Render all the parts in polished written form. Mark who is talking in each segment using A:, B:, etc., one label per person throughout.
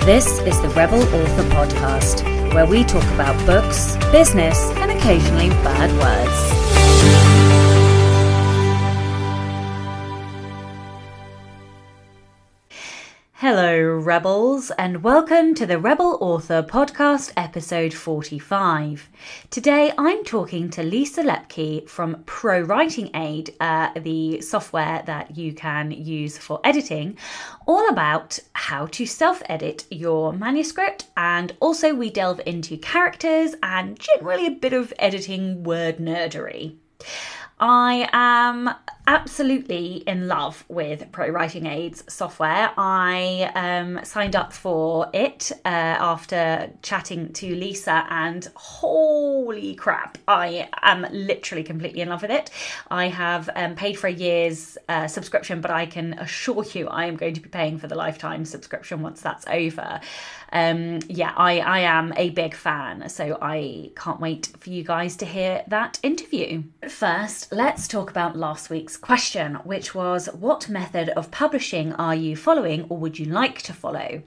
A: This is the Rebel Author Podcast, where we talk about books, business, and occasionally bad words. Hello, Rebels, and welcome to the Rebel Author Podcast, episode 45. Today, I'm talking to Lisa Lepki from ProWritingAid, the software that you can use for editing, all about how to self-edit your manuscript, and also we delve into characters and generally a bit of editing word nerdery. I am absolutely in love with ProWritingAid's software. I signed up for it after chatting to Lisa, and holy crap, I am literally completely in love with it. I have paid for a year's subscription, but I can assure you I am going to be paying for the lifetime subscription once that's over. I am a big fan, so I can't wait for you guys to hear that interview. First, let's talk about last week's question, which was, what method of publishing are you following or would you like to follow?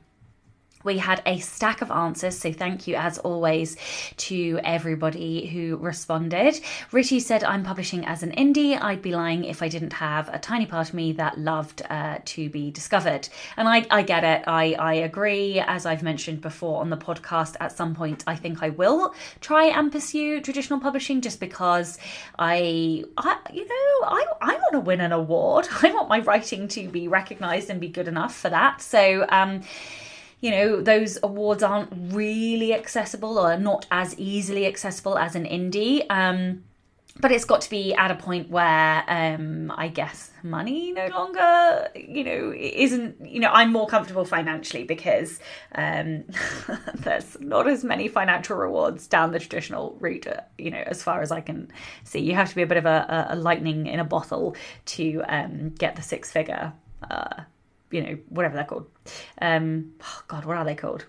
A: We had a stack of answers, so thank you as always to everybody who responded. Richie said, I'm publishing as an indie. I'd be lying if I didn't have a tiny part of me that loved to be discovered. And I get it. I agree. As I've mentioned before on the podcast, at some point I think I will try and pursue traditional publishing, just because I want to win an award. I want my writing to be recognised and be good enough for that. So those awards aren't really accessible, or not as easily accessible as an indie. But it's got to be at a point where I guess money no longer, isn't, I'm more comfortable financially, because there's not as many financial rewards down the traditional route, as far as I can see. You have to be a bit of a lightning in a bottle to get the six-figure whatever they're called. What are they called?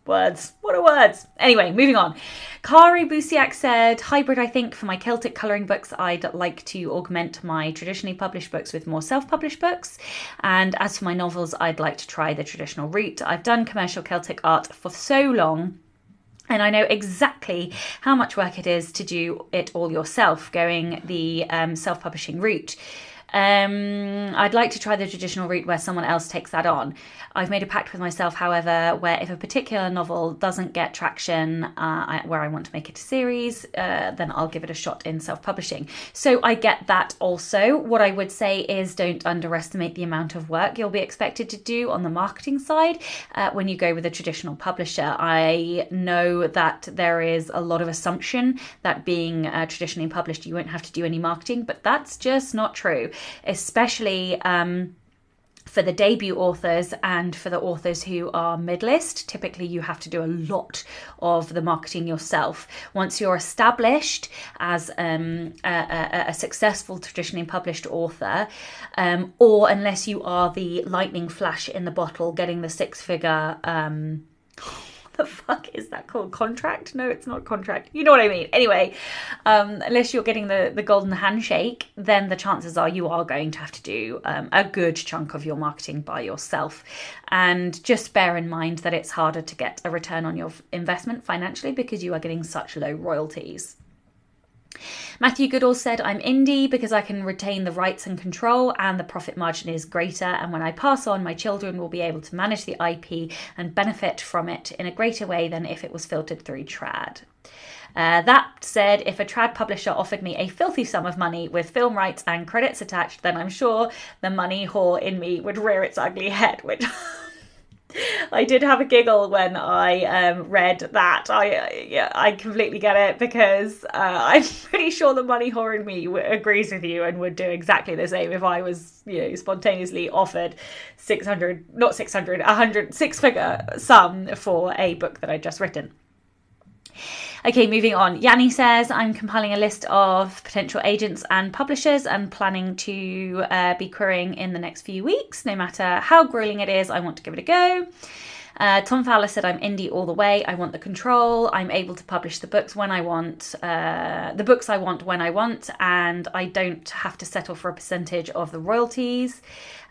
A: Words. What are words? Anyway, moving on. Kari Busiak said, hybrid, I think. For my Celtic colouring books, I'd like to augment my traditionally published books with more self-published books. And as for my novels, I'd like to try the traditional route. I've done commercial Celtic art for so long, and I know exactly how much work it is to do it all yourself, going the self-publishing route. I'd like to try the traditional route where someone else takes that on. I've made a pact with myself, however, where if a particular novel doesn't get traction where I want to make it a series, then I'll give it a shot in self-publishing. So I get that also. What I would say is, don't underestimate the amount of work you'll be expected to do on the marketing side when you go with a traditional publisher. I know that there is a lot of assumption that being traditionally published, you won't have to do any marketing, but that's just not true. Especially for the debut authors and for the authors who are mid-list. Typically you have to do a lot of the marketing yourself. Once you're established as a successful traditionally published author, or unless you are the lightning flash in the bottle getting the six-figure the fuck is that called? Contract? No, it's not contract. You know what I mean. Anyway, unless you're getting the golden handshake, then the chances are you are going to have to do a good chunk of your marketing by yourself. And just bear in mind that it's harder to get a return on your investment financially because you are getting such low royalties. Matthew Goodall said, I'm indie because I can retain the rights and control, and the profit margin is greater, and when I pass on, my children will be able to manage the IP and benefit from it in a greater way than if it was filtered through trad. That said, if a trad publisher offered me a filthy sum of money with film rights and credits attached, then I'm sure the money whore in me would rear its ugly head, which I did have a giggle when I read that. I completely get it, because I'm pretty sure the money whore in me agrees with you and would do exactly the same if I was, spontaneously offered six-figure sum for a book that I'd just written. Okay, moving on. Yanni says, I'm compiling a list of potential agents and publishers and planning to be querying in the next few weeks. No matter how grueling it is, I want to give it a go. Tom Fowler said, I'm indie all the way. I want the control. I'm able to publish the books when I want, when I want, and I don't have to settle for a percentage of the royalties.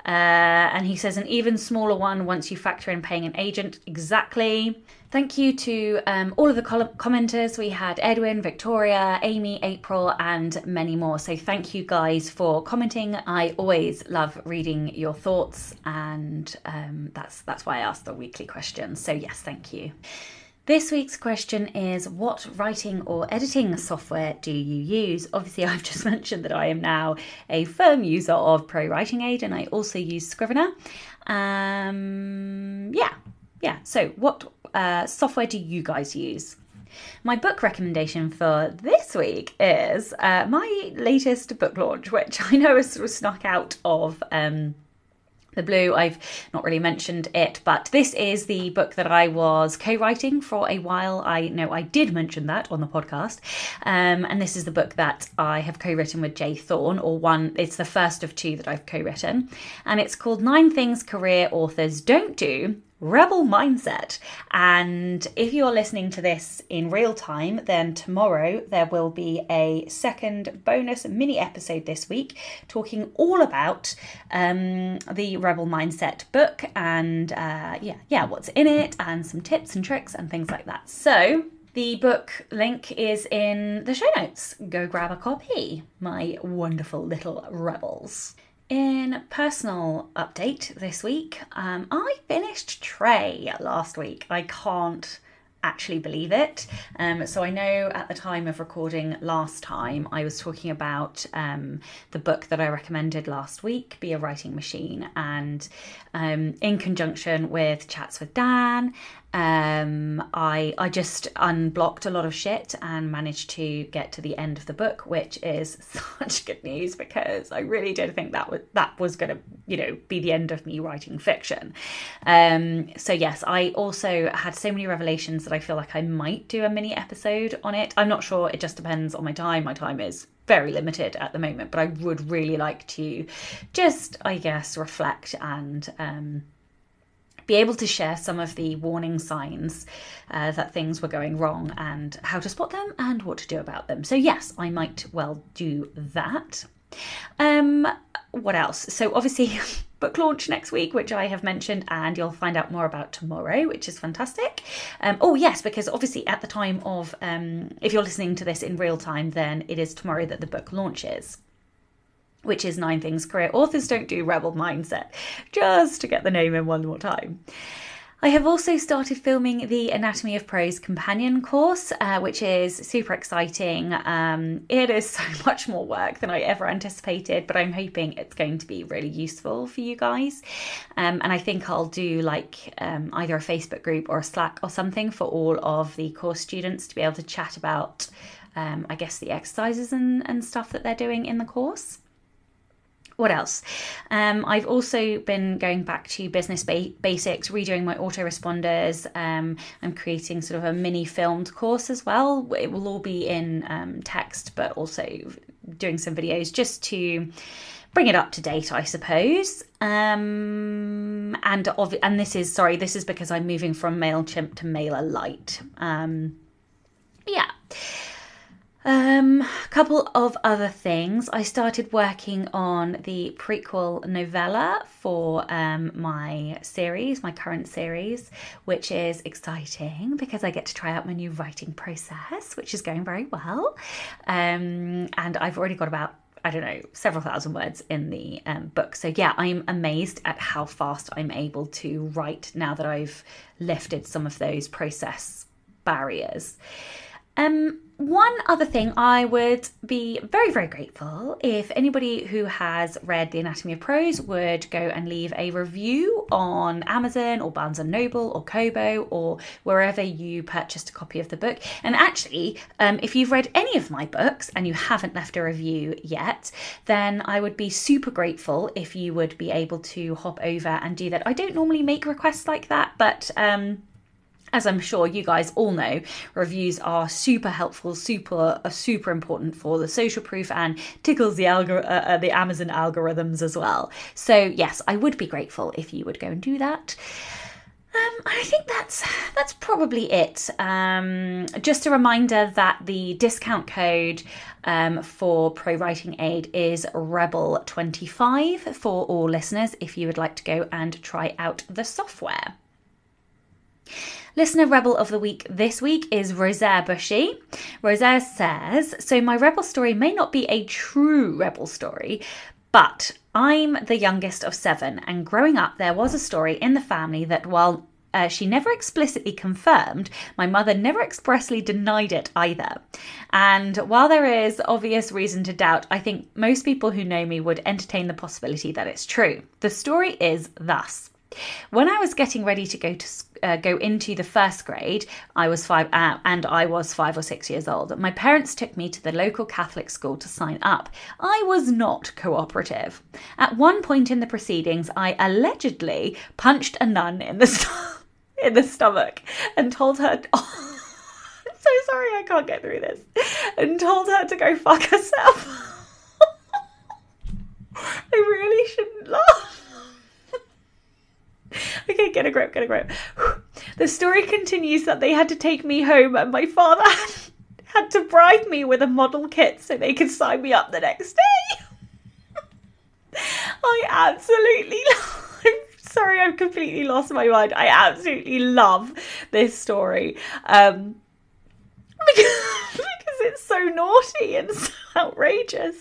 A: And he says an even smaller one once you factor in paying an agent. Exactly. Thank you to all of the commenters. We had Edwin, Victoria, Amy, April, and many more. So thank you guys for commenting. I always love reading your thoughts, and that's why I ask the weekly questions. So yes, thank you. This week's question is, what writing or editing software do you use? Obviously, I've just mentioned that I am now a firm user of ProWritingAid, and I also use Scrivener. So what software do you guys use? My book recommendation for this week is my latest book launch, which I know has sort of snuck out of the blue. I've not really mentioned it, but this is the book that I was co-writing for a while. I know I did mention that on the podcast. And this is the book that I have co-written with Thorn, it's the first of two that I've co-written. And it's called 9 Things Career Authors Don't Do, Rebel Mindset. And if you're listening to this in real time, then tomorrow there will be a second bonus mini episode this week talking all about the Rebel Mindset book and what's in it and some tips and tricks and things like that. So the book link is in the show notes. Go grab a copy, my wonderful little rebels. In personal update this week, I finished Trey last week. I can't actually believe it. So I know at the time of recording last time, I was talking about the book that I recommended last week, Be a Writing Machine, and in conjunction with Chats with Dan, I just unblocked a lot of shit and managed to get to the end of the book, which is such good news because I really did think that was going to, be the end of me writing fiction. So yes, I also had so many revelations that I feel like I might do a mini episode on it. I'm not sure. It just depends on my time. My time is very limited at the moment, but I would really like to just, I guess, reflect and be able to share some of the warning signs that things were going wrong and how to spot them and what to do about them. So yes, I might well do that. What else? So obviously book launch next week, which I have mentioned, and you'll find out more about tomorrow, which is fantastic. Oh yes, because obviously at the time of, if you're listening to this in real time, then it is tomorrow that the book launches, which is 9 Things Career Authors Don't Do, Rebel Mindset, just to get the name in one more time. I have also started filming the Anatomy of Prose companion course, which is super exciting. It is so much more work than I ever anticipated, but I'm hoping it's going to be really useful for you guys. And I think I'll do either a Facebook group or a Slack or something for all of the course students to be able to chat about, I guess, the exercises and stuff that they're doing in the course. What else? I've also been going back to business basics, redoing my autoresponders. I'm creating sort of a mini filmed course as well. It will all be in text, but also doing some videos just to bring it up to date, I suppose. And this is because I'm moving from MailChimp to MailerLite. A couple of other things. I started working on the prequel novella for my current series, which is exciting because I get to try out my new writing process, which is going very well. And I've already got about, several thousand words in the book. So yeah, I'm amazed at how fast I'm able to write now that I've lifted some of those process barriers. One other thing, I would be very, very grateful if anybody who has read The Anatomy of Prose would go and leave a review on Amazon or Barnes & Noble or Kobo or wherever you purchased a copy of the book. And actually, if you've read any of my books and you haven't left a review yet, then I would be super grateful if you would be able to hop over and do that. I don't normally make requests like that, but as I'm sure you guys all know, reviews are super helpful, super important for the social proof and tickles the Amazon algorithms as well. So yes, I would be grateful if you would go and do that. I think that's probably it. Just a reminder that the discount code for Pro Writing Aid is Rebel25 for all listeners if you would like to go and try out the software. Listener Rebel of the Week this week is ROSAIRE BUSHEY. ROSAIRE says, so my Rebel story may not be a true Rebel story, but I'm the youngest of 7, and growing up there was a story in the family that while she never explicitly confirmed, my mother never expressly denied it either. And while there is obvious reason to doubt, I think most people who know me would entertain the possibility that it's true. The story is thus. When I was getting ready to go into the first grade, I was 5 or 6 years old. My parents took me to the local Catholic school to sign up. I was not cooperative. At one point in the proceedings, I allegedly punched a nun in the stomach and told her, oh, I'm so sorry, I can't get through this, and told her to go fuck herself. I really shouldn't laugh. Okay, get a grip. The story continues that they had to take me home and my father had to bribe me with a model kit so they could sign me up the next day. I'm sorry, I've completely lost my mind. I absolutely love this story. Because it's so naughty and so outrageous.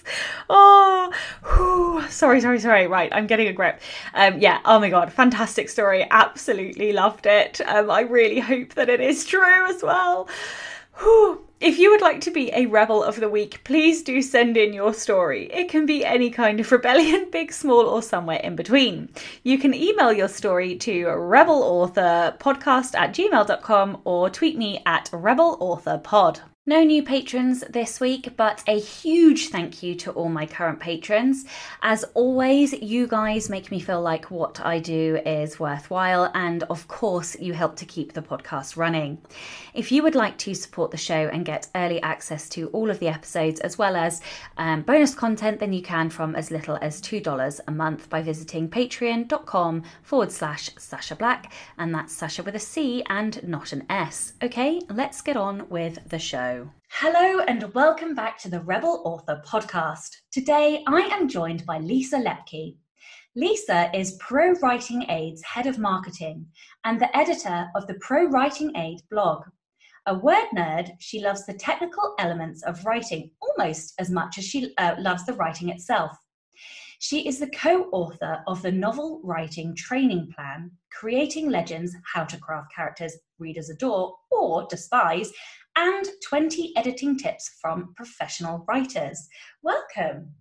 A: Sorry. Right, I'm getting a grip. Oh my god, fantastic story. Absolutely loved it. I really hope that it is true as well. If you would like to be a Rebel of the Week, please do send in your story. It can be any kind of rebellion, big, small, or somewhere in between. You can email your story to rebelauthorpodcast@gmail.com or tweet me at rebelauthorpod. No new patrons this week, but a huge thank you to all my current patrons. As always, you guys make me feel like what I do is worthwhile, and of course, you help to keep the podcast running. If you would like to support the show and get early access to all of the episodes, as well as bonus content, then you can from as little as $2 a month by visiting patreon.com/Sacha Black, and that's Sacha with a C and not an S. Okay, let's get on with the show. Hello and welcome back to the Rebel Author podcast. Today I am joined by Lisa Lepki. Lisa is ProWritingAid's head of marketing and the editor of the ProWritingAid blog. A word nerd, she loves the technical elements of writing almost as much as she loves the writing itself. She is the co-author of the novel writing training plan, Creating Legends, How to Craft Characters Readers Adore or Despise, and 20 editing tips from professional writers. Welcome.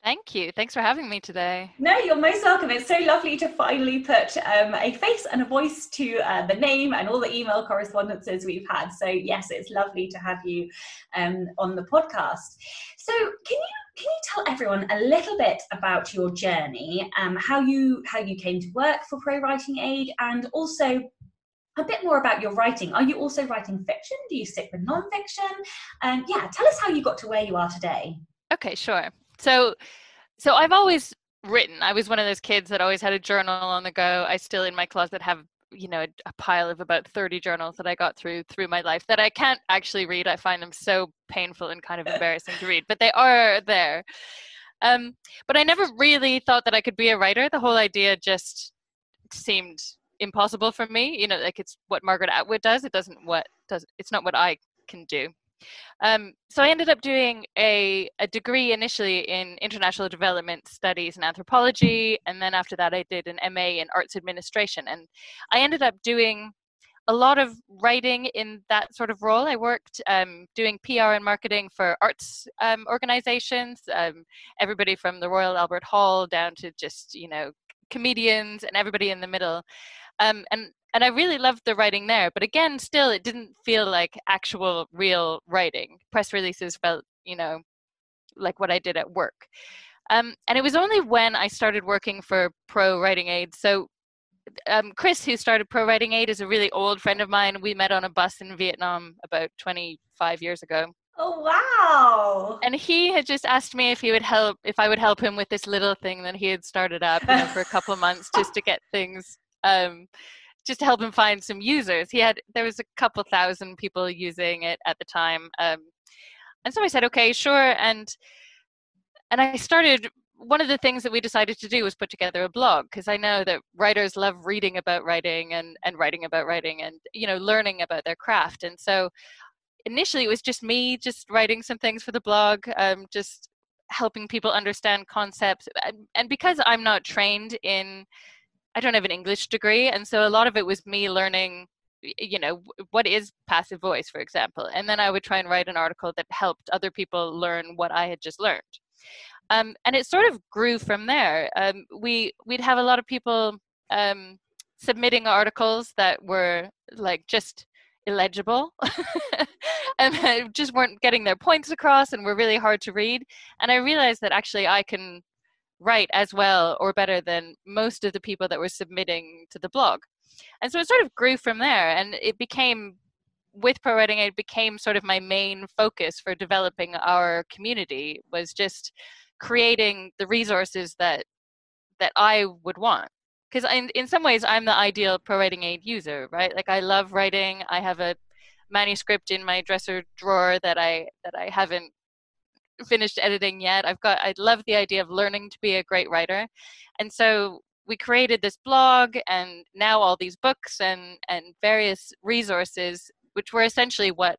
B: Thank you. Thanks for having me today.
A: No, you're most welcome. It's so lovely to finally put a face and a voice to the name and all the email correspondences we've had. So yes, it's lovely to have you on the podcast. So can you tell everyone a little bit about your journey, how you came to work for ProWritingAid, and also a bit more about your writing? Are you also writing fiction? Do you stick with non-fiction? Tell us how you got to where you are today.
B: Okay, sure. So I've always written. I was one of those kids that always had a journal on the go. I still in my closet have, a pile of about 30 journals that I got through my life that I can't actually read. I find them so painful and kind of embarrassing to read, but they are there. But I never really thought that I could be a writer. The whole idea just seemed impossible for me. It's what Margaret Atwood does. It's not what I can do. So I ended up doing a degree initially in international development studies and anthropology, and then after that I did an MA in arts administration, and I ended up doing a lot of writing in that sort of role. I worked doing PR and marketing for arts organizations, everybody from the Royal Albert Hall down to just comedians and everybody in the middle. And I really loved the writing there, but again, still, it didn't feel like actual real writing. Press releases felt, like what I did at work. And it was only when I started working for ProWritingAid. So Chris, who started ProWritingAid, is a really old friend of mine. We met on a bus in Vietnam about 25 years ago.
A: Oh, wow.
B: And he had just asked me if I would help him with this little thing that he had started up for a couple of months just to get things just to help him find some users. There was a couple thousand people using it at the time. And so I said, okay, sure. And I started, one of the things that we decided to do was put together a blog, because I know that writers love reading about writing and writing about writing and, learning about their craft. And so initially it was just me just writing some things for the blog, just helping people understand concepts. And because I'm not trained I don't have an English degree. And so a lot of it was me learning, what is passive voice, for example. And then I would try and write an article that helped other people learn what I had just learned. And it sort of grew from there. We'd have a lot of people submitting articles that were like just illegible and just weren't getting their points across and were really hard to read. And I realized that actually I can write as well or better than most of the people that were submitting to the blog. And so it sort of grew from there, and it became, with ProWritingAid, it became sort of my main focus for developing our community, was just creating the resources that I would want. Because in some ways, I'm the ideal ProWritingAid user, right? Like, I love writing. I have a manuscript in my dresser drawer that I haven't finished editing yet. I love the idea of learning to be a great writer. And so we created this blog, and now all these books and various resources, which were essentially what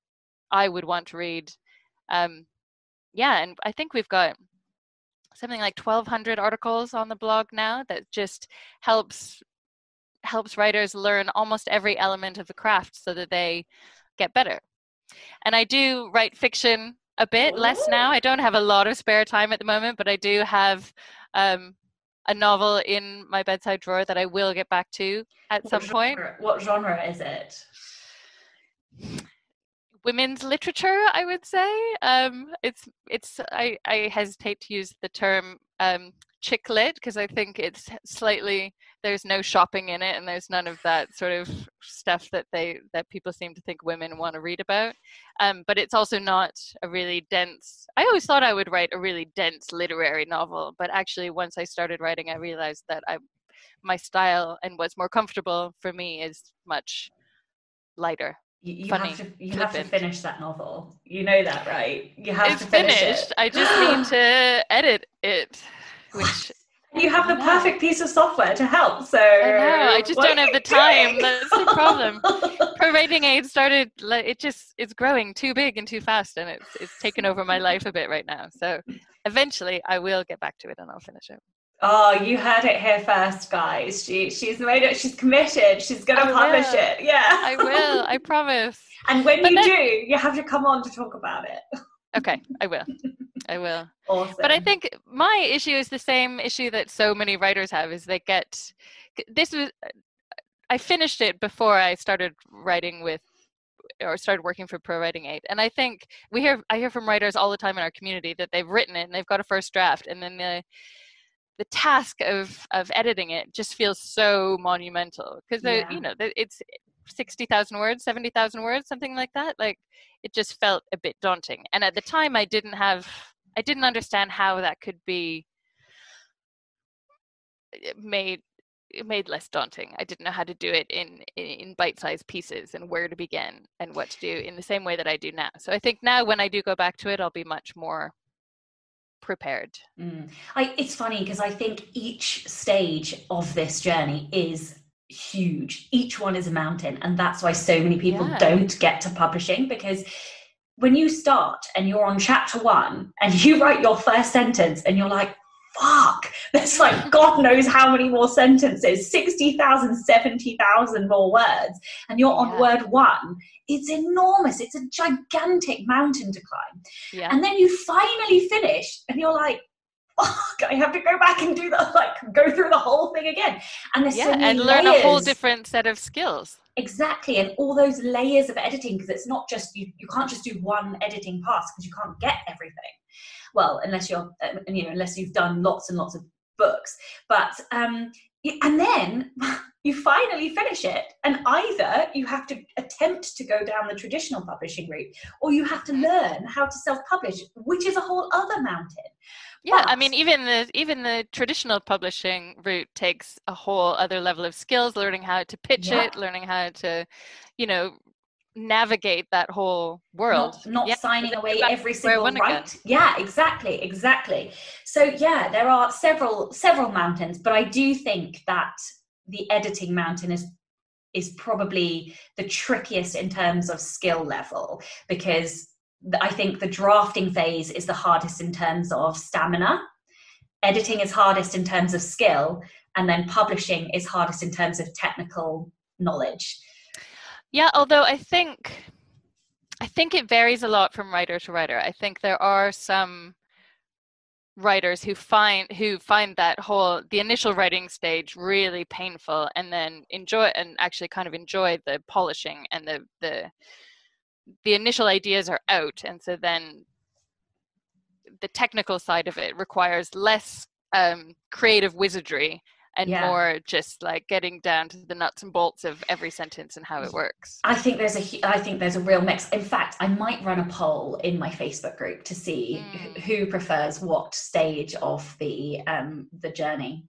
B: I would want to read. And I think we've got something like 1,200 articles on the blog now that just helps writers learn almost every element of the craft so that they get better. And I do write fiction a bit less now. I don't have a lot of spare time at the moment, but I do have a novel in my bedside drawer that I will get back to at some point.
A: What genre is it?
B: Women's literature, I would say. I hesitate to use the term chick lit, because I think it's slightly, there's no shopping in it, and there's none of that sort of stuff that people seem to think women want to read about. But it's also not a really dense, I always thought I would write a really dense literary novel, but actually once I started writing, I realized that my style and what's more comfortable for me is much lighter.
A: You have to finish that novel. You know that, right? You have to finish
B: finished.
A: it.
B: I just need to edit it, which
A: you have the perfect piece of software to help. So
B: I know. I just don't have the time. That's the problem. ProWritingAid started. It's growing too big and too fast, and it's taken over my life a bit right now. So eventually, I will get back to it and I'll finish it.
A: Oh, you heard it here first, guys. She's made it. She's committed. She's going to publish it. Yeah.
B: I will. I promise.
A: And when you do, you have to come on to talk about it.
B: Okay, I will. I will.
A: Awesome.
B: But I think my issue is the same issue that so many writers have, is I finished it before I started writing or started working for ProWritingAid. And I think I hear from writers all the time in our community that they've written it and they've got a first draft, and then the task of editing it just feels so monumental, because it's 60,000 words, 70,000 words, something like that. Like, it just felt a bit daunting. And at the time, I didn't understand how that could be made less daunting. I didn't know how to do it in bite-sized pieces, and where to begin and what to do in the same way that I do now. So I think now when I do go back to it, I'll be much more prepared.
A: It's funny, because I think each stage of this journey is huge. Each one is a mountain, and that's why so many people don't get to publishing, because when you start and you're on chapter 1 and you write your first sentence and you're like, fuck, there's like God knows how many more sentences, 60,000, 70,000 more words, and you're on word 1. It's enormous. It's a gigantic mountain to climb. Yeah. And then you finally finish and you're like, fuck, I have to go back and do that, like go through the whole thing again. And there's so many
B: and learn
A: layers.
B: A whole different set of skills.
A: Exactly. And all those layers of editing, because it's not just, you can't just do one editing pass, because you can't get everything. Well, unless you've done lots and lots of books. But and then you finally finish it, and either you have to attempt to go down the traditional publishing route, or you have to learn how to self-publish, which is a whole other mountain.
B: Yeah, I mean, even the traditional publishing route takes a whole other level of skills, learning how to pitch it, learning how to, navigate that whole world.
A: Not signing away every single right. Yeah, exactly. So yeah, there are several mountains, but I do think that the editing mountain is probably the trickiest in terms of skill level, because I think the drafting phase is the hardest in terms of stamina. Editing is hardest in terms of skill, and then publishing is hardest in terms of technical knowledge.
B: Yeah, although I think it varies a lot from writer to writer. I think there are some writers who find the initial writing stage really painful, and then enjoy the polishing, and the initial ideas are out, and so then the technical side of it requires less creative wizardry and more just like getting down to the nuts and bolts of every sentence and how it works.
A: I think there's a real mix. In fact, I might run a poll in my Facebook group to see who prefers what stage of the journey.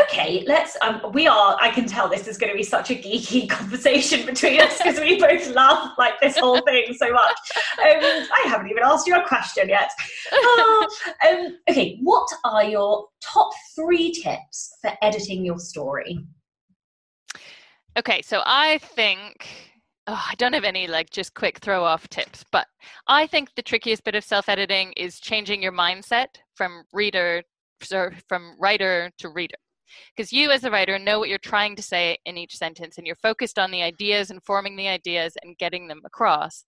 A: Okay, let's I can tell this is going to be such a geeky conversation between us, because we both love like this whole thing so much. I haven't even asked you a question yet. Okay, what are your top 3 tips for editing your story?
B: Okay, so I think I don't have any like just quick throw off tips, but I think the trickiest bit of self-editing is changing your mindset from writer to reader. Because you as a writer know what you're trying to say in each sentence, and you're focused on the ideas and forming the ideas and getting them across.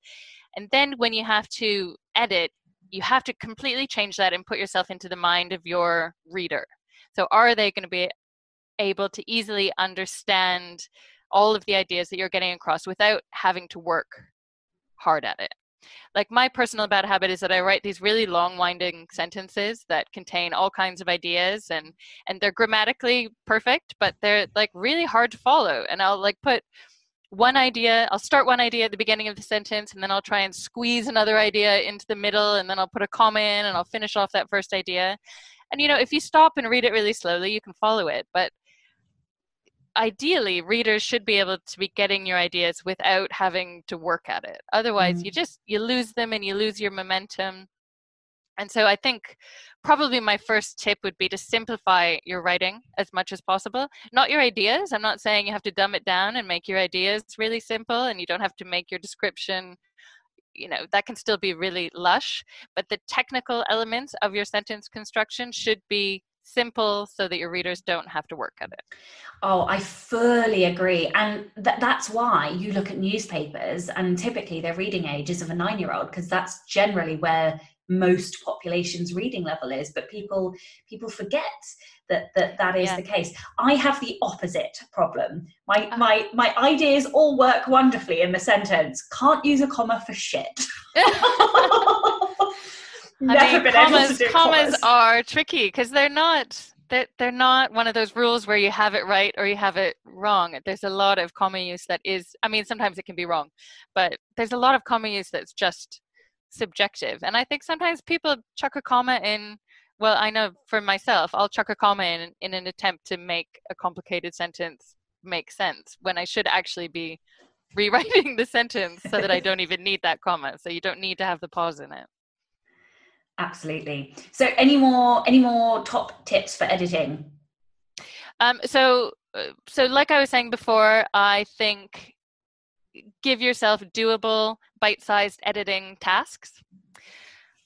B: And then when you have to edit, you have to completely change that and put yourself into the mind of your reader. So are they going to be able to easily understand all of the ideas that you're getting across without having to work hard at it? Like, my personal bad habit is that I write these really long winding sentences that contain all kinds of ideas, and they're grammatically perfect, but they're like really hard to follow. And I'll like put I'll start one idea at the beginning of the sentence, and then I'll try and squeeze another idea into the middle, and then I'll put a comma in, and I'll finish off that first idea. And if you stop and read it really slowly, you can follow it. But ideally, readers should be able to be getting your ideas without having to work at it. Otherwise, you lose them and you lose your momentum. And so I think probably my first tip would be to simplify your writing as much as possible. Not your ideas. I'm not saying you have to dumb it down and make your ideas really simple, and you don't have to make your description, that can still be really lush. But the technical elements of your sentence construction should be simple so that your readers don't have to work at it.
A: Oh, I fully agree. And that's why you look at newspapers, and typically their reading age is of a 9-year-old, because that's generally where most population's reading level is. But people forget that is the case. I have the opposite problem. My ideas all work wonderfully in the sentence. Can't use a comma for shit.
B: Commas are tricky, because they're not one of those rules where you have it right or you have it wrong. There's a lot of comma use that is, sometimes it can be wrong, but there's a lot of comma use that's just subjective. And I think sometimes people chuck a comma in. Well, I know for myself, I'll chuck a comma in an attempt to make a complicated sentence make sense, when I should actually be rewriting the sentence so that I don't even need that comma. So you don't need to have the pause in it.
A: Absolutely. So any more top tips for editing?
B: So like I was saying before, I think give yourself doable, bite-sized editing tasks.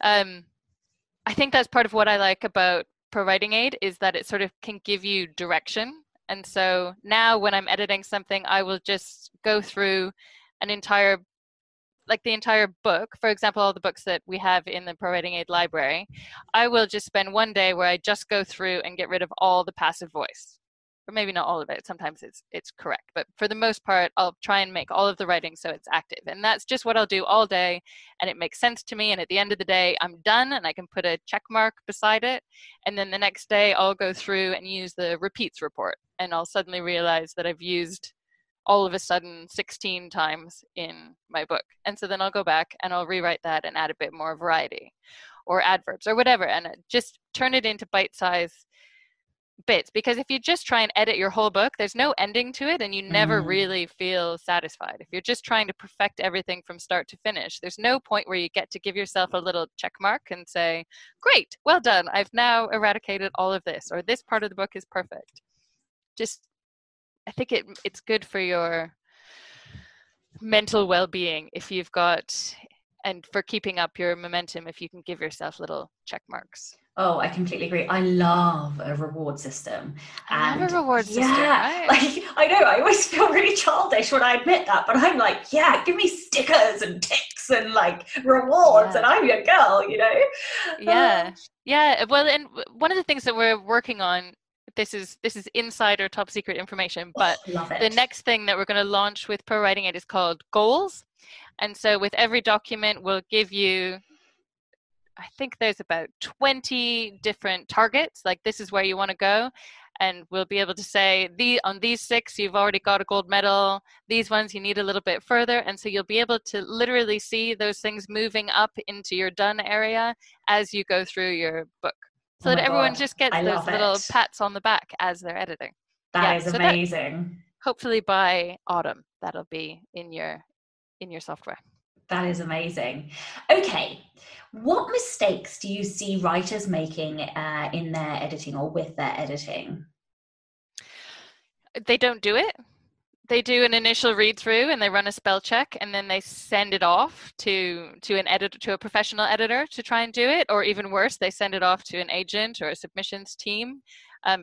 B: I think that's part of what I like about ProWritingAid, is that it sort of can give you direction. And so now when I'm editing something, I will just go through the entire book. For example, all the books that we have in the ProWritingAid library, I will just spend one day where I just go through and get rid of all the passive voice, or maybe not all of it. Sometimes it's correct, but for the most part, I'll try and make all of the writing so it's active. And that's just what I'll do all day, and it makes sense to me. And at the end of the day, I'm done, and I can put a check mark beside it. And then the next day, I'll go through and use the repeats report, and I'll suddenly realize that I've used all of a sudden 16 times in my book. And so then I'll go back and I'll rewrite that and add a bit more variety or adverbs or whatever, and just turn it into bite-sized bits. Because if you just try and edit your whole book, there's no ending to it, and you never really feel satisfied. If you're just trying to perfect everything from start to finish, there's no point where you get to give yourself a little check mark and say, great, well done, I've now eradicated all of this, or this part of the book is perfect. Just, I think it's good for your mental well-being if you've got, and for keeping up your momentum, if you can give yourself little check marks.
A: Oh, I completely agree. I love a reward system.
B: I love a reward system, right?
A: Like, I know, I always feel really childish when I admit that, but I'm like, yeah, give me stickers and ticks and like rewards, and I'm your girl, you know?
B: Yeah. Well, and one of the things that we're working on, this is insider top secret information, but the next thing that we're going to launch with ProWritingAid is called goals. And so with every document, we'll give you, I think there's about 20 different targets, like this is where you want to go. And we'll be able to say, on these 6, you've already got a gold medal. These ones, you need a little bit further. And so you'll be able to literally see those things moving up into your done area as you go through your book. So that everyone just gets those little pats on the back as they're editing.
A: That is amazing.
B: Hopefully by autumn, that'll be in your software.
A: That is amazing. Okay, what mistakes do you see writers making in their editing or with their editing?
B: They don't do it. They do an initial read through and they run a spell check, and then they send it off to an editor, to a professional editor to try and do it, or even worse, they send it off to an agent or a submissions team,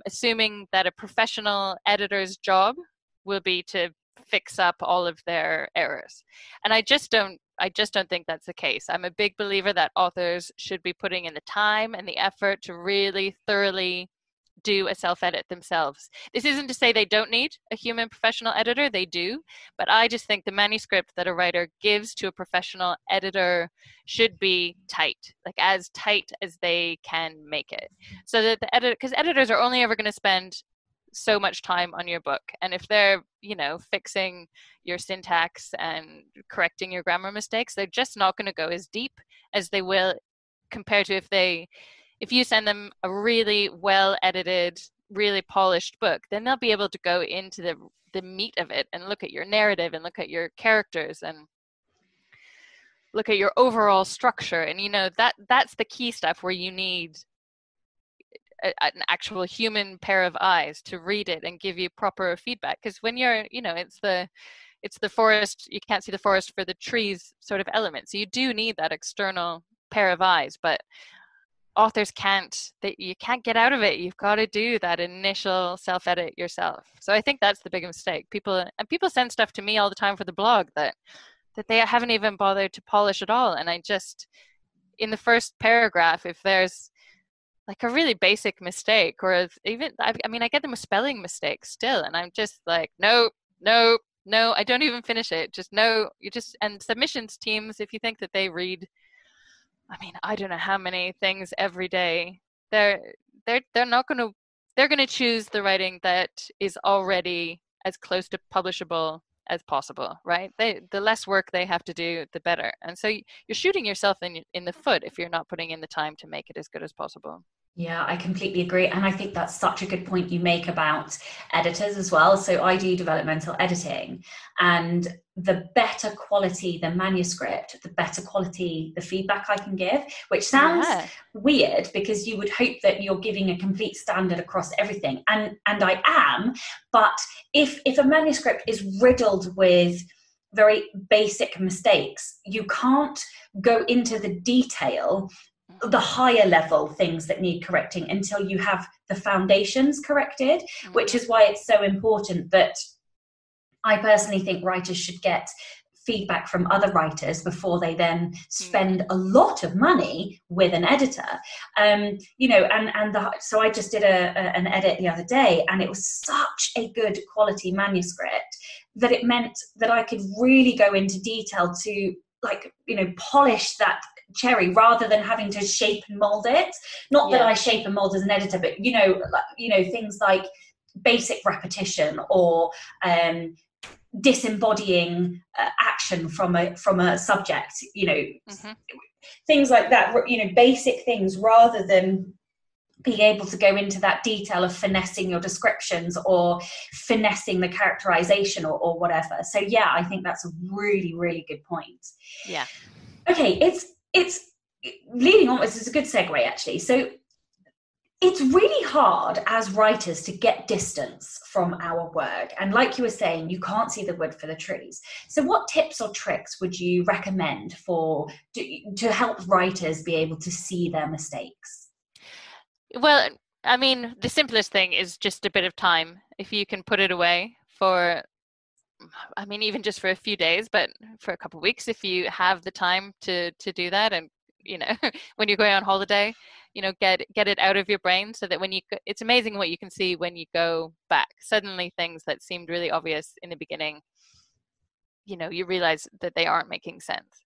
B: assuming that a professional editor's job will be to fix up all of their errors. And I just don't think that's the case. I'm a big believer that authors should be putting in the time and the effort to really thoroughly do a self-edit themselves. This isn't to say they don't need a human professional editor, they do, but I just think the manuscript that a writer gives to a professional editor should be tight, like as tight as they can make it. So that the editor, because editors are only ever going to spend so much time on your book, and if they're, fixing your syntax and correcting your grammar mistakes, they're just not going to go as deep as they will compared to if you send them a really well edited, really polished book, then they'll be able to go into the meat of it and look at your narrative and look at your characters and look at your overall structure. And that's the key stuff where you need an actual human pair of eyes to read it and give you proper feedback. Because when you're, it's the forest, you can't see the forest for the trees sort of element. So you do need that external pair of eyes, but authors you can't get out of it. You've got to do that initial self-edit yourself. So I think that's the big mistake. People send stuff to me all the time for the blog that they haven't even bothered to polish at all. And I just, in the first paragraph, if there's like a really basic mistake, or if even, I get them with spelling mistakes still, and I'm just like, no, I don't even finish it. Just no, and submissions teams, if you think that they read, I don't know how many things every day, they're not going to, they're going to choose the writing that is already as close to publishable as possible, right? The less work they have to do, the better. And so you're shooting yourself in the foot if you're not putting in the time to make it as good as possible.
A: Yeah, I completely agree. And I think that's such a good point you make about editors as well. So I do developmental editing, and the better quality the manuscript, the better quality the feedback I can give, which sounds weird because you would hope that you're giving a complete standard across everything. And I am, but if a manuscript is riddled with very basic mistakes, you can't go into the detail, the higher level things that need correcting, until you have the foundations corrected, which is why it's so important that I personally think writers should get feedback from other writers before they then spend a lot of money with an editor. So I just did an edit the other day, and it was such a good quality manuscript that it meant that I could really go into detail to polish that cherry rather than having to shape and mold it. Not that I shape and mold as an editor, but things like basic repetition or disembodying action from a subject, things like that, basic things, rather than being able to go into that detail of finessing your descriptions or finessing the characterization or whatever. So yeah, I think that's a really, really good point.
B: Yeah.
A: Okay, it's leading on, this is a good segue actually. So it's really hard as writers to get distance from our work. And like you were saying, you can't see the wood for the trees. So what tips or tricks would you recommend to help writers be able to see their mistakes?
B: Well, I mean, the simplest thing is just a bit of time. If you can put it away for, I mean, even just for a few days, but for a couple of weeks, if you have the time to do that, and when you're going on holiday, get it out of your brain, so that it's amazing what you can see when you go back. Suddenly things that seemed really obvious in the beginning, you realize that they aren't making sense.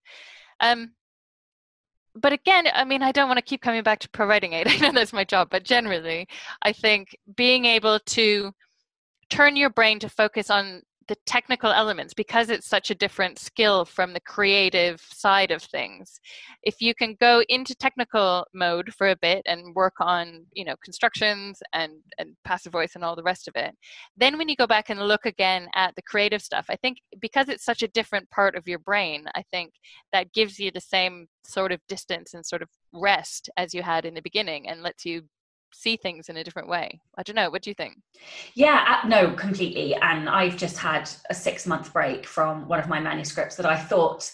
B: But again, I mean, I don't want to keep coming back to ProWritingAid. I know that's my job, but generally, I think being able to turn your brain to focus on the technical elements, because it's such a different skill from the creative side of things. If you can go into technical mode for a bit and work on, constructions and passive voice and all the rest of it, then when you go back and look again at the creative stuff, I think because it's such a different part of your brain, I think that gives you the same sort of distance and sort of rest as you had in the beginning, and lets you see things in a different way. I don't know, what do you think?
A: Yeah, no, completely. And I've just had a 6-month break from one of my manuscripts that I thought,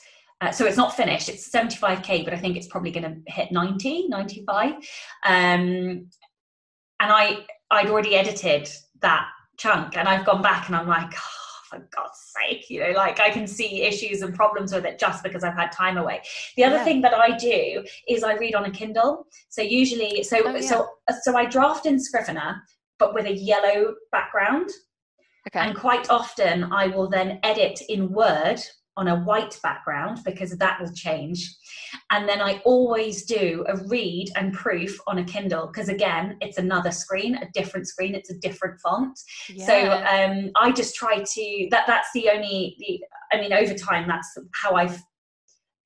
A: so it's not finished, it's 75k, but I think it's probably going to hit 95. And I'd already edited that chunk, and I've gone back and I'm like, oh, for God's sake, I can see issues and problems with it just because I've had time away. The other thing that I do is I read on a Kindle. So usually, so I draft in Scrivener, but with a yellow background. Okay. And quite often I will then edit in Word on a white background, because that will change. And then I always do a read and proof on a Kindle, because again, it's another screen, a different screen, it's a different font. Yeah. So I just try to, that's the only, over time, that's how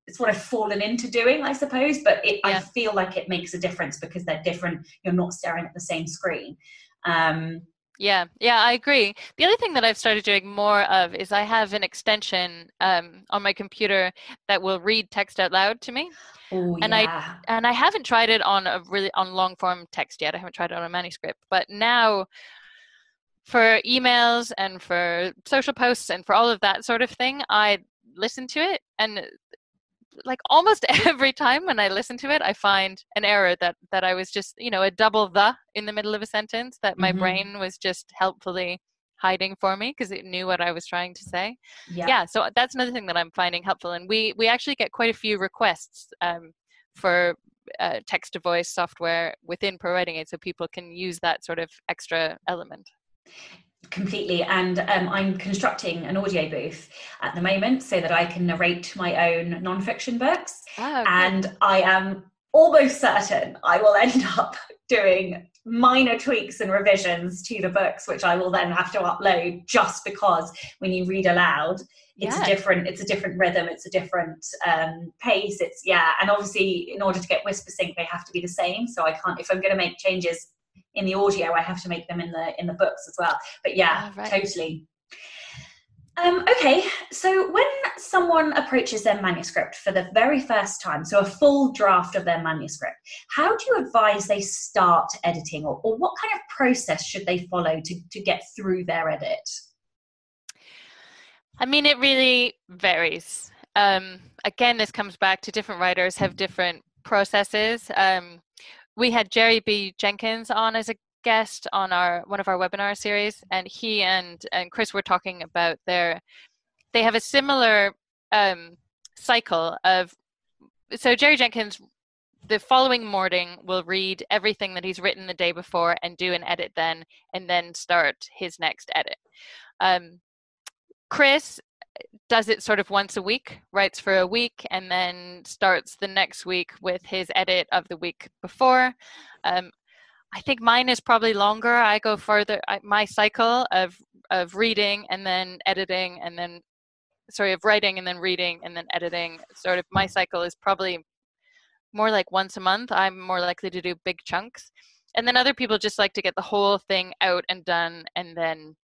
A: it's what I've fallen into doing, I suppose. But I feel like it makes a difference because they're different. You're not staring at the same screen.
B: Yeah, I agree. The other thing that I've started doing more of is I have an extension on my computer that will read text out loud to me.
A: Oh,
B: and
A: yeah.
B: I haven't tried it on on long form text yet. I haven't tried it on a manuscript, but now for emails and for social posts and for all of that sort of thing, I listen to it, and like almost every time when I listen to it, I find an error that I was just, a double "the" in the middle of a sentence that my brain was just helpfully hiding for me because it knew what I was trying to say. Yeah, so that's another thing that I'm finding helpful. And we actually get quite a few requests for text-to-voice software within ProWritingAid, so people can use that sort of extra element.
A: Completely. And I'm constructing an audio booth at the moment so that I can narrate my own non-fiction books. Oh, okay. And I am almost certain I will end up doing minor tweaks and revisions to the books, which I will then have to upload, just because when you read aloud, it's a different rhythm, it's a different pace. And obviously in order to get whisper sync, they have to be the same. So I can't, if I'm going to make changes in the audio, I have to make them in the books as well. But totally. Okay, so when someone approaches their manuscript for the very first time, so a full draft of their manuscript, how do you advise they start editing, or what kind of process should they follow to get through their edit?
B: I mean, it really varies. Again, this comes back to different writers have different processes. We had Jerry B. Jenkins on as a guest on one of our webinar series, and he and Chris were talking about they have a similar cycle of, so Jerry Jenkins the following morning will read everything that he's written the day before and do an edit then, and then start his next edit. Chris does it sort of once a week, writes for a week, and then starts the next week with his edit of the week before. I think mine is probably longer. I go further. My cycle of reading and then editing and then, sorry, of writing and then reading and then editing, sort of my cycle is probably more like once a month. I'm more likely to do big chunks. And then other people just like to get the whole thing out and done and then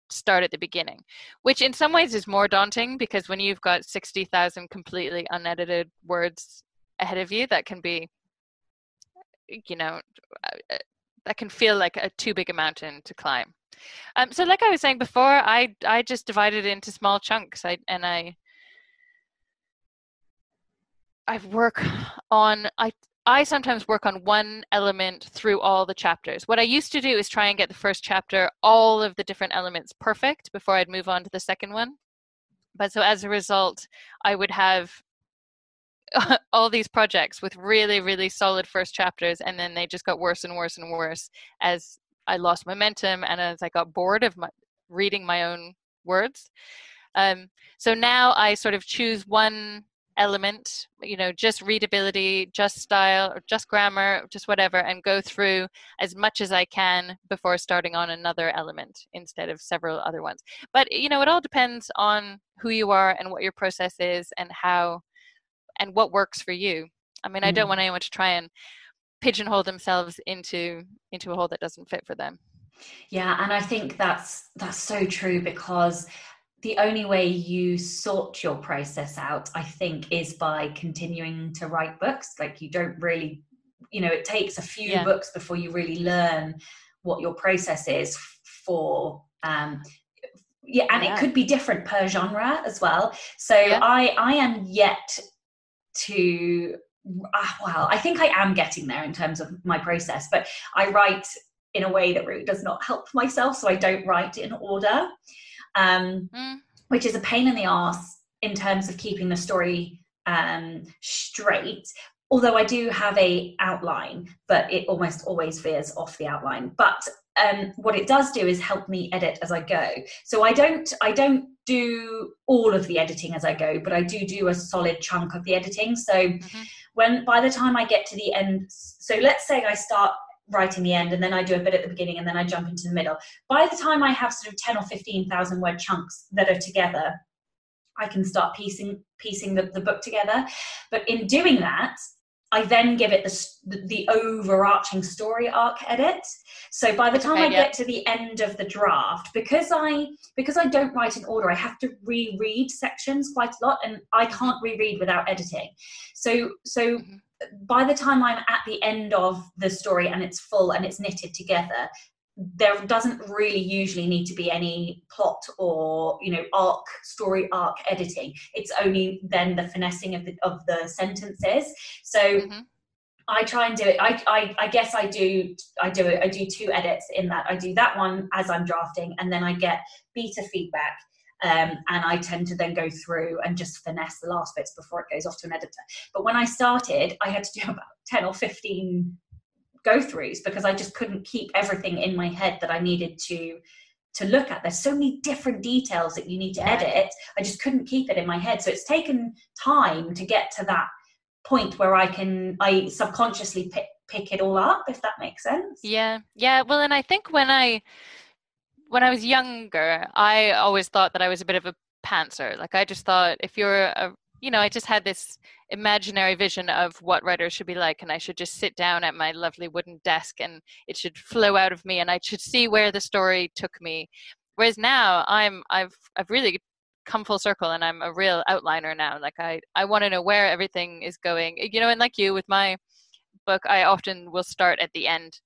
B: start at the beginning, which in some ways is more daunting, because when you've got 60,000 completely unedited words ahead of you, that can be, that can feel like a too big a mountain to climb. So like I was saying before, I just divided it into small chunks. I sometimes work on one element through all the chapters. What I used to do is try and get the first chapter, all of the different elements perfect before I'd move on to the second one. But so as a result, I would have all these projects with really, really solid first chapters, and then they just got worse and worse and worse as I lost momentum and as I got bored of reading my own words. So now I sort of choose one element, just readability, just style, or just grammar, just whatever, and go through as much as I can before starting on another element instead of several other ones. But, it all depends on who you are and what your process is and how and what works for you. I mean, I don't want anyone to try and pigeonhole themselves into a hole that doesn't fit for them.
A: Yeah, and I think that's so true, because the only way you sort your process out, I think, is by continuing to write books. Like, you don't really, it takes a few books before you really learn what your process is for. It could be different per genre as well. So I am yet to, I think I am getting there in terms of my process, but I write in a way that really does not help myself. So I don't write in order. Which is a pain in the arse in terms of keeping the story straight. Although I do have a outline, but it almost always veers off the outline. But what it does do is help me edit as I go. So I don't do all of the editing as I go, but I do a solid chunk of the editing. So by the time I get to the end, so let's say I start writing the end and then I do a bit at the beginning and then I jump into the middle. By the time I have sort of 10 or 15,000 word chunks that are together, I can start piecing the book together. But in doing that, I then give it the overarching story arc edit. So by the time I get to the end of the draft, because I don't write in order, I have to reread sections quite a lot, and I can't reread without editing. So by the time I'm at the end of the story and it's full and it's knitted together, there doesn't really usually need to be any plot or story arc editing. It's only then the finessing of the sentences. So I try and do it. I guess I do 2 edits in that. I do that one as I'm drafting, and then I get beta feedback. And I tend to then go through and just finesse the last bits before it goes off to an editor. But when I started, I had to do about 10 or 15 go-throughs because I just couldn't keep everything in my head that I needed to look at. There's so many different details that you need to edit. I just couldn't keep it in my head. So it's taken time to get to that point where I subconsciously pick it all up, if that makes sense.
B: Yeah. Well, and I think when I was younger, I always thought that I was a bit of a pantser. Like, I just thought if you're I just had this imaginary vision of what writers should be like, and I should just sit down at my lovely wooden desk and it should flow out of me and I should see where the story took me. Whereas now I've really come full circle and I'm a real outliner now. Like, I want to know where everything is going, and like you with my book, I often will start at the end.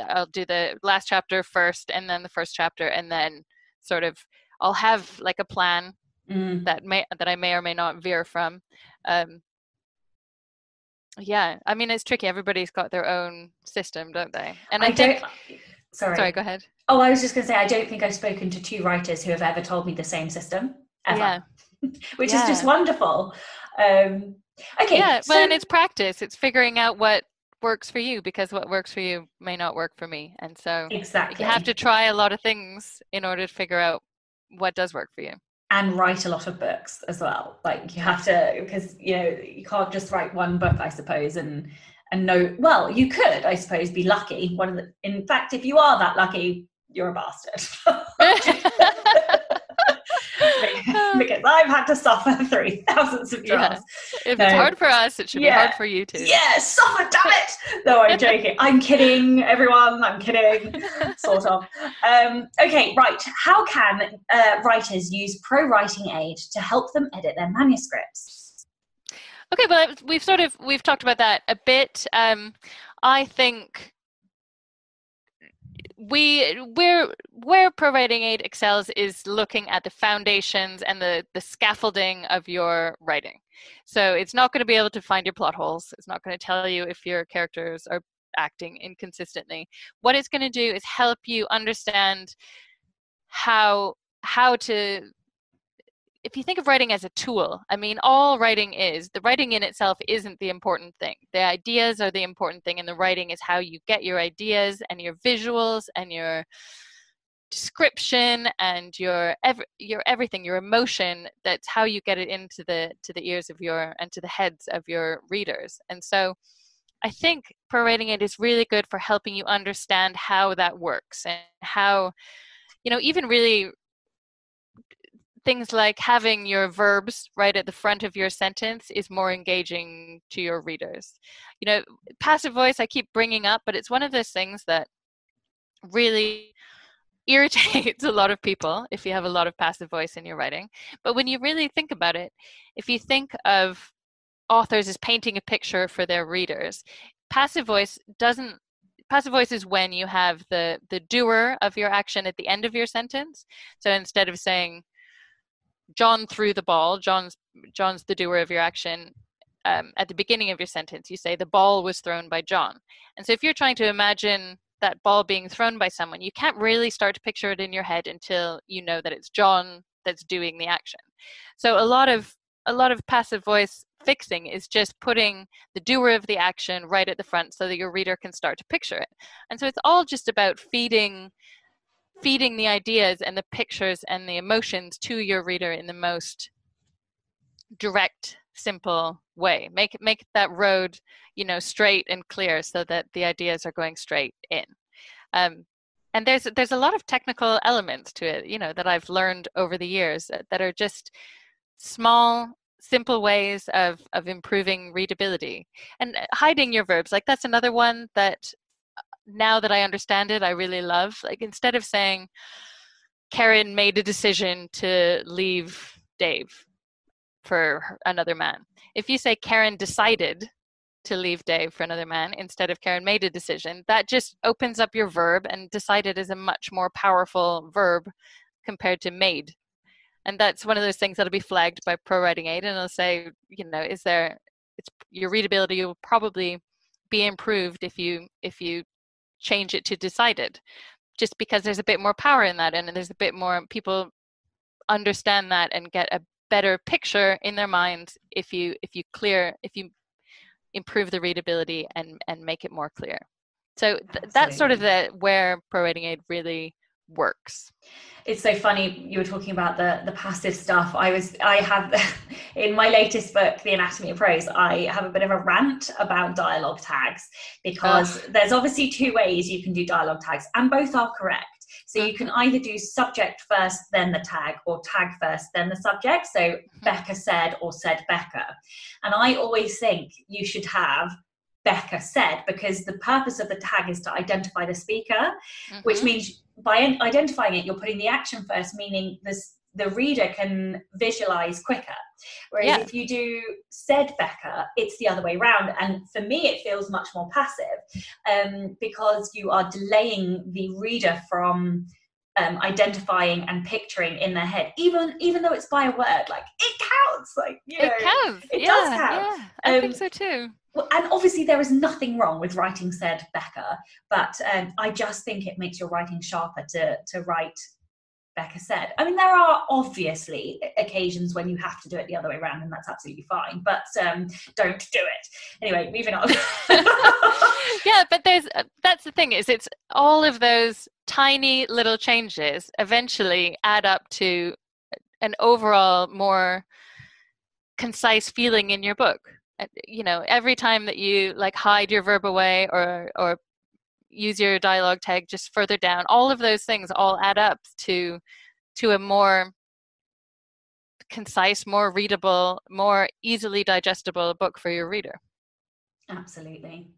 B: I'll do the last chapter first and then the first chapter, and then sort of I'll have like a plan that I may or may not veer from. Yeah, I mean, it's tricky. Everybody's got their own system, don't they? And I think sorry, go ahead.
A: Oh, I was just going to say, I don't think I've spoken to 2 writers who have ever told me the same system. ever, which is just
B: Yeah.
A: wonderful. Okay.
B: Yeah,
A: So,
B: well, and it's practice. It's figuring out what works for you, because what works for you may not work for me. And so you have to
A: exactly.
B: try a lot of things in order to figure out what does work for you.
A: And write a lot of books as well. Like you
B: Yeah.
A: have to, because you can't just write one book, I suppose, and know. Well, you could, I suppose, be lucky. In fact, if you are that lucky, you're a bastard. Because I've had to suffer through thousands of
B: Yeah.
A: drafts.
B: If it's hard for us, it should be hard for you too.
A: Yeah, suffer, damn it! No, I'm joking. I'm kidding, everyone. I'm kidding, sort of. Okay, right. How can writers use ProWritingAid to help them edit their manuscripts?
B: Okay, well, we've talked about that a bit. I think where ProWritingAid excels is looking at the foundations and the scaffolding of your writing. So it's not going to be able to find your plot holes. It's not going to tell you if your characters are acting inconsistently. What it's going to do is help you understand how to, if you think of writing as a tool, I mean, all writing is, the writing in itself isn't the important thing. The ideas are the important thing, and the writing is how you get your ideas and your visuals and your description and your everything, your emotion. That's how you get it into the ears of and to the heads of your readers. And so I think ProWritingAid is really good for helping you understand how that works, and how, even really things like having your verbs right at the front of your sentence is more engaging to your readers. Passive voice I keep bringing up, but it's one of those things that really irritates a lot of people if you have a lot of passive voice in your writing. But when you really think about it, if you think of authors as painting a picture for their readers, passive voice is when you have the doer of your action at the end of your sentence. So instead of saying John threw the ball, John's the doer of your action. At the beginning of your sentence, you say the ball was thrown by John. And so if you're trying to imagine that ball being thrown by someone, you can't really start to picture it in your head until you know that it's John that's doing the action. So a lot of passive voice fixing is just putting the doer of the action right at the front so that your reader can start to picture it. And so it's all just about feeding the ideas and the pictures and the emotions to your reader in the most direct, simple way. Make that road, straight and clear, so that the ideas are going straight in. And there's a lot of technical elements to it, that I've learned over the years that are just small, simple ways of improving readability. And hiding your verbs, like that's another one that, now that I understand it, I really love. Like, instead of saying Karen made a decision to leave Dave for another man, if you say Karen decided to leave Dave for another man instead of Karen made a decision, that just opens up your verb, and decided is a much more powerful verb compared to made. And that's one of those things that'll be flagged by ProWritingAid, and it'll say, your readability will probably be improved if you change it to decided, just because there's a bit more power in that, and there's a bit more, people understand that and get a better picture in their minds if you improve the readability and make it more clear. So that's sort of where ProWritingAid really works.
A: It's so funny you were talking about the passive stuff. I have in my latest book, The Anatomy of Prose, I have a bit of a rant about dialogue tags, because there's obviously two ways you can do dialogue tags, and both are correct. So you can either do subject first, then the tag, or tag first, then the subject. So Becca said, or said Becca. And I always think you should have Becca said, because the purpose of the tag is to identify the speaker, which means by identifying it, you're putting the action first, meaning the reader can visualize quicker. Whereas if you do said Becca, it's the other way around. And for me, it feels much more passive, because you are delaying the reader from identifying and picturing in their head, even though it's by a word. Like, it counts. Like,
B: it counts.
A: It does count.
B: Yeah, I think so too.
A: And obviously there is nothing wrong with writing said Becca, but I just think it makes your writing sharper to write Becca said. I mean, there are obviously occasions when you have to do it the other way around, and that's absolutely fine, but don't do it. Anyway, moving on.
B: Yeah, but that's the thing, is it's all of those tiny little changes eventually add up to an overall more concise feeling in your book. You know, every time that you like hide your verb away or use your dialogue tag just further down, all of those things all add up to a more concise, more readable, more easily digestible book for your reader.
A: Absolutely.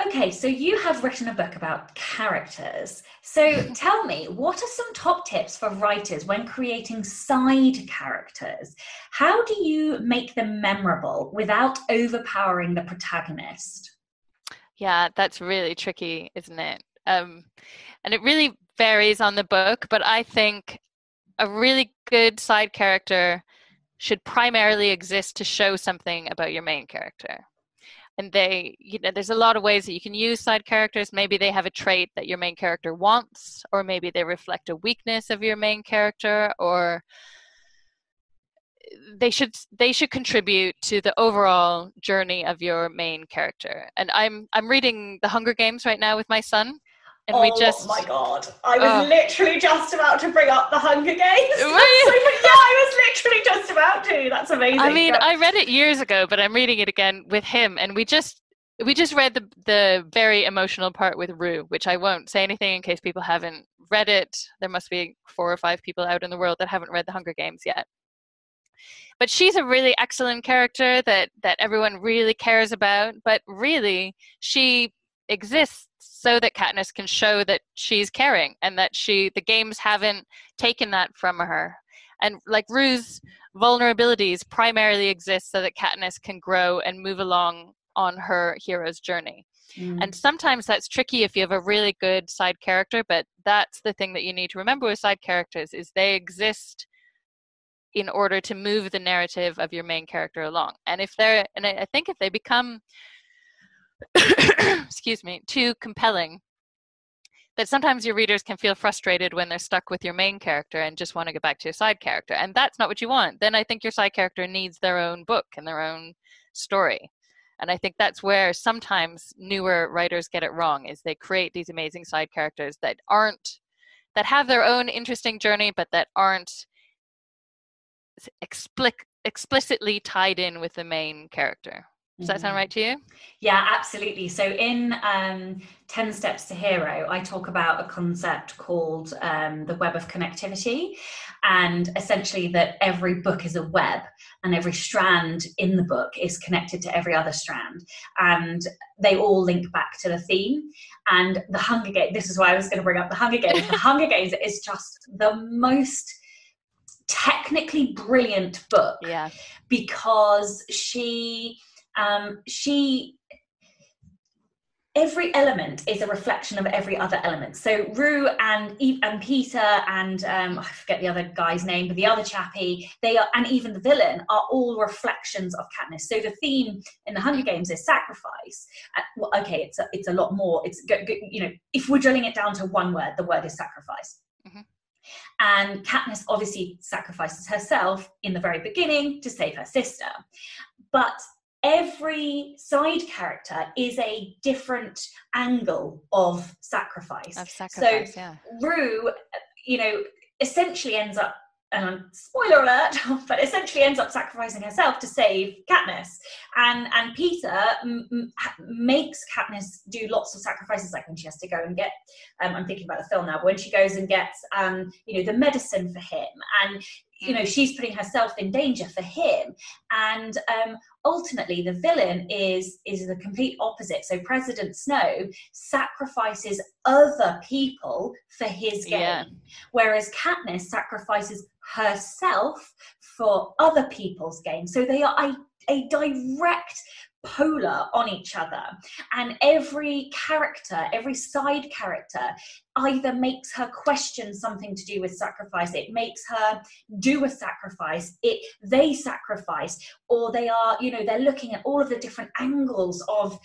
A: Okay, so you have written a book about characters. So tell me, what are some top tips for writers when creating side characters? How do you make them memorable without overpowering the protagonist?
B: Yeah, that's really tricky, isn't it? And it really varies on the book, but I think a really good side character should primarily exist to show something about your main character. And there's a lot of ways that you can use side characters. Maybe they have a trait that your main character wants, or maybe they reflect a weakness of your main character, or they should contribute to the overall journey of your main character. And I'm reading The Hunger Games right now with my son. And
A: my God, I was literally just about to bring up The Hunger Games. I was literally just about to. That's amazing.
B: I mean, I read it years ago, but I'm reading it again with him, and we just read the very emotional part with Rue, which I won't say anything in case people haven't read it. There must be 4 or 5 people out in the world that haven't read The Hunger Games yet. But she's a really excellent character that everyone really cares about, but really she exists so that Katniss can show that she's caring and that the games haven't taken that from her. And like Rue's vulnerabilities primarily exist so that Katniss can grow and move along on her hero's journey. And sometimes that's tricky if you have a really good side character, but that's the thing that you need to remember with side characters, is they exist in order to move the narrative of your main character along. And I think if they become excuse me, too compelling, that sometimes your readers can feel frustrated when they're stuck with your main character and just want to get back to your side character. And that's not what you want. Then I think your side character needs their own book and their own story. And I think that's where sometimes newer writers get it wrong, is they create these amazing side characters that have their own interesting journey, but that aren't explicitly tied in with the main character. Does that sound right to you?
A: Yeah, absolutely. So in 10 Steps to Hero, I talk about a concept called the web of connectivity, and essentially that every book is a web and every strand in the book is connected to every other strand, and they all link back to the theme. And The Hunger Games, this is why I was going to bring up The Hunger Games. The Hunger Games is just the most technically brilliant book, because she every element is a reflection of every other element. So Rue and Peter and I forget the other guy's name, but the other chappie, they are, and even the villain, are all reflections of Katniss. So the theme in The Hunger Games is sacrifice. Well, okay, it's a lot more. It's, you know, if we're drilling it down to one word, the word is sacrifice. And Katniss obviously sacrifices herself in the very beginning to save her sister. But every side character is a different angle of sacrifice. So Rue, you know, essentially ends up, and spoiler alert, but essentially ends up sacrificing herself to save Katniss. And Peter makes Katniss do lots of sacrifices, like when she has to go and get, I'm thinking about the film now, when she goes and gets, you know, the medicine for him, and you know, she's putting herself in danger for him. And ultimately the villain is the complete opposite. So President Snow sacrifices other people for his gain, whereas Katniss sacrifices herself for other people's gain. So they are a direct polar on each other, and every character, every side character either makes her question something to do with sacrifice, it makes her do a sacrifice, they sacrifice, or they are, you know, they're looking at all of the different angles of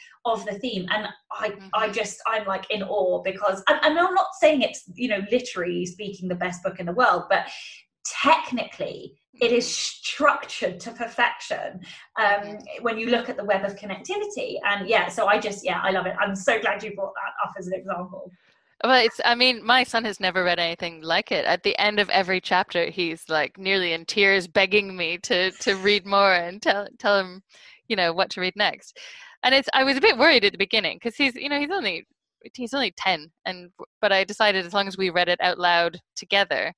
A: the theme. And I'm like in awe, because, and I'm not saying it's, you know, literally speaking the best book in the world, but technically it is structured to perfection when you look at the web of connectivity. And so I love it. I'm so glad you brought that up as an example.
B: Well, I mean, my son has never read anything like it. At the end of every chapter, he's like nearly in tears begging me to read more and tell him, you know, what to read next. And I was a bit worried at the beginning, because he's only 10, but I decided as long as we read it out loud together,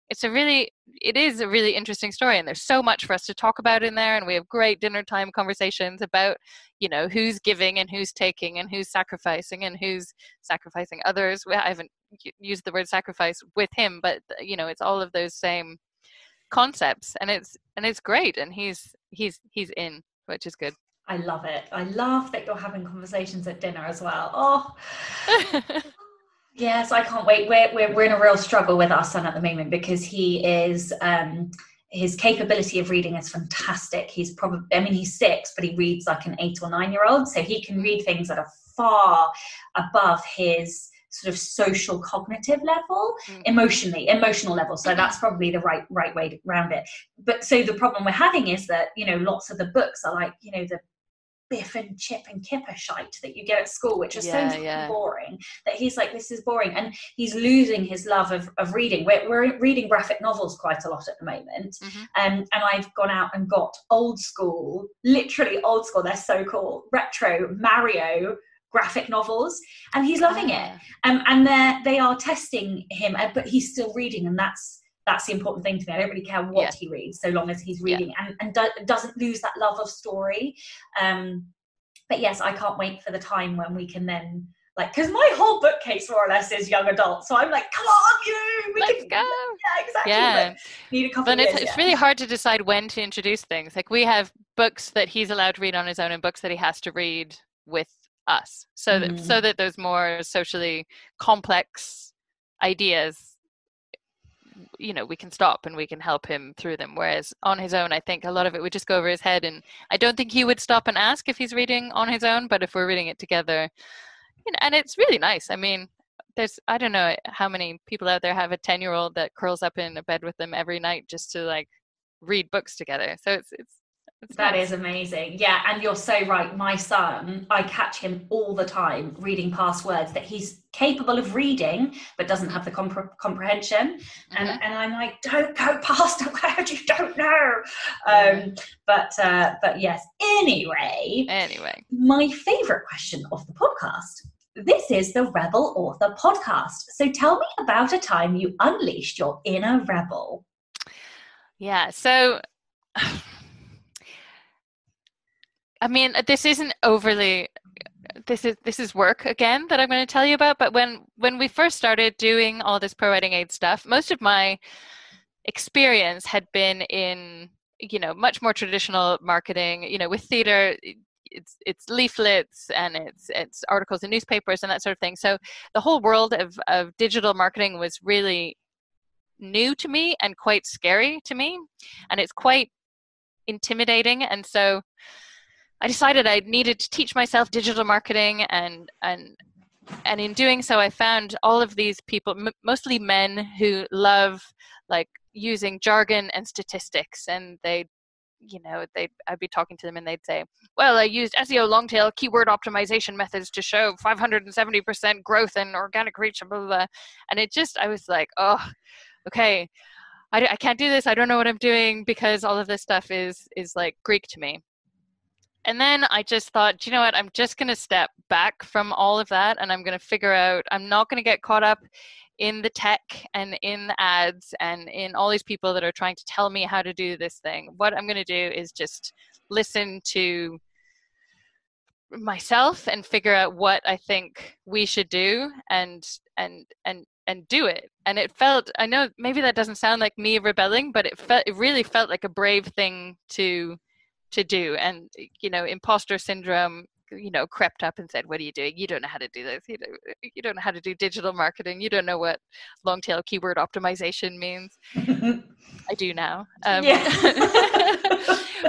B: it is a really interesting story, and there's so much for us to talk about in there, and we have great dinner time conversations about, you know, who's giving and who's taking and who's sacrificing and who's sacrificing others. I haven't used the word sacrifice with him, but you know, it's all of those same concepts, and it's great, and he's in, which is good.
A: I love it. I love that you're having conversations at dinner as well. Oh. Yes, I can't wait. We're in a real struggle with our son at the moment, because he is his capability of reading is fantastic. He's 6, but he reads like an 8 or 9-year-old, so he can read things that are far above his sort of social cognitive level, emotional level. So that's probably the right way around it. But so the problem we're having is that, you know, lots of the books are like, you know, the Biff and Chip and Kipper shite that you get at school, which is so boring, that he's like, this is boring, and he's losing his love of reading. We're reading graphic novels quite a lot at the moment, and I've gone out and got old school, literally old school, they're so cool, retro Mario graphic novels, and he's loving it, and they are testing him, but he's still reading, and that's the important thing to me. I don't really care what he reads, so long as he's reading and doesn't lose that love of story. But yes, I can't wait for the time when we can then, like, because my whole bookcase more or less is young adult, so I'm like, come on, let's go. Yeah, exactly. Yeah. But need a couple of years.
B: It's really hard to decide when to introduce things. Like, we have books that he's allowed to read on his own and books that he has to read with us, so that those more socially complex ideas, you know, we can stop and we can help him through them. Whereas on his own, I think a lot of it would just go over his head, and I don't think he would stop and ask if he's reading on his own. But if we're reading it together, you know, and it's really nice. I mean, I don't know how many people out there have a 10-year-old that curls up in a bed with them every night just to like read books together. So it's
A: that nice. Is amazing. Yeah, and you're so right. My son, I catch him all the time reading past words that he's capable of reading but doesn't have the comprehension, and I'm like, don't go past a word you don't know. But yes, anyway, my favorite question of the podcast. This is the Rebel Author podcast, so tell me about a time you unleashed your inner rebel.
B: So I mean, this isn't overly, this is work again that I'm going to tell you about. But when we first started doing all this ProWritingAid stuff, most of my experience had been in, you know, much more traditional marketing. You know, with theater, it's leaflets and it's articles in newspapers and that sort of thing. So the whole world of digital marketing was really new to me and quite scary to me, and it's quite intimidating. And so I decided I needed to teach myself digital marketing, and in doing so, I found all of these people, mostly men, who love like using jargon and statistics, and I'd be talking to them and they'd say, well, I used SEO long tail keyword optimization methods to show 570% growth in organic reach, blah, blah, blah. And I was like, oh, okay, I can't do this. I don't know what I'm doing, because all of this stuff is like Greek to me. And then I just thought, you know what, I'm just going to step back from all of that, and I'm going to figure out, I'm not going to get caught up in the tech and in the ads and in all these people that are trying to tell me how to do this thing. What I'm going to do is just listen to myself and figure out what I think we should do and do it. And it felt, I know maybe that doesn't sound like me rebelling, but it really felt like a brave thing to to do. And, imposter syndrome, crept up and said, what are you doing? You don't know how to do this. You don't know how to do digital marketing. You don't know what long tail keyword optimization means. I do now.